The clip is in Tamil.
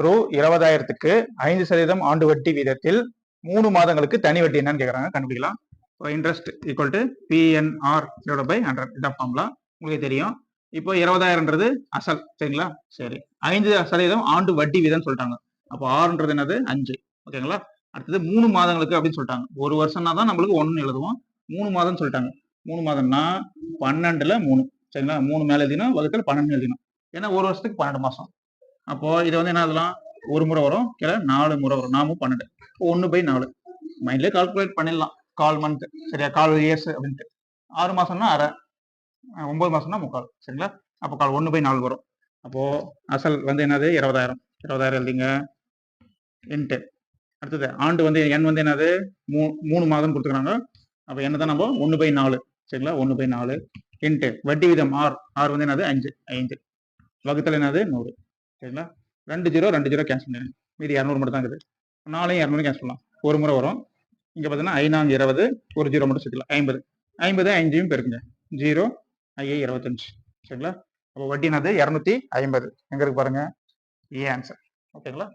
ரூ 20,000க்கு 5% ஆண்டு வட்டி வீதத்தில் 3 மாதங்களுக்கு தனி வட்டி என்னன்னு கேட்குறாங்க, கண்டுபிடிக்கலாம். Interest equal to PNR divide by 100 இதான் ஃபார்முலா, உங்களுக்கு தெரியும். இப்போ 20,000ன்றது அசல், சரிங்களா? சரி, 5% ஆண்டு வட்டி வீதம் சொல்லிட்டாங்க. அப்போ ஆறுன்றது என்னது 5, ஓகேங்களா? அடுத்தது 3 மாதங்களுக்கு அப்படின்னு சொல்லிட்டாங்க. ஒரு வருஷம்னா தான் நம்மளுக்கு 1 எழுதுவோம். 3 மாதம் சொல்லிட்டாங்க. 3 மாதம்னா 12ல 3, சரிங்களா? 3 மேல எழுதினா வகுத்தல் 12 எழுதினோம். ஏன்னா ஒரு வருஷத்துக்கு 12 மாசம். அப்போ இதை வந்து என்ன ஆகலாம், ஒரு முறை வரும், கீழே 4 முறை வரும், 4 12, 1/4 மைண்ட்லேயே கால்குலேட் பண்ணிடலாம். கால் மந்த், சரியா? கால் இயர்ஸ் அப்படின்ட்டு. 6 மாசம்னா அரை, 9 மாசம்னா முக்கால், சரிங்களா? அப்போ கால் 1/4 வரும். அப்போ அசல் வந்து என்னது 20,000 எழுதிங்க இன்ட்டு. அடுத்தது ஆண்டு வந்து எண் வந்து என்னது 3 மாதம் கொடுத்துக்கிறாங்க. அப்போ என்ன தான் நம்ம 1/4, சரிங்களா? 1/4 இன்ட்டு வட்டி வீதம் ஆர் வந்து என்னது 5 வகுத்தல் என்னது 100, சரிங்களா? 2 0 கேன்சல் பண்ணுங்க, மீதி 200 மட்டும் தான் இருக்குது. 4 200 கேன்சல் பண்ணலாம், ஒரு முறை வரும். இங்க பார்த்தீங்கன்னா 5 20, ஒரு 0 மட்டும் சேர்க்கலாம், 50 5 பெருக்குங்க, 0 5 25, சரிங்களா? அப்போ வட்டி என்னது 250 எங்க இருக்கு பாருங்க, ஏ ஆன்சர், ஓகேங்களா?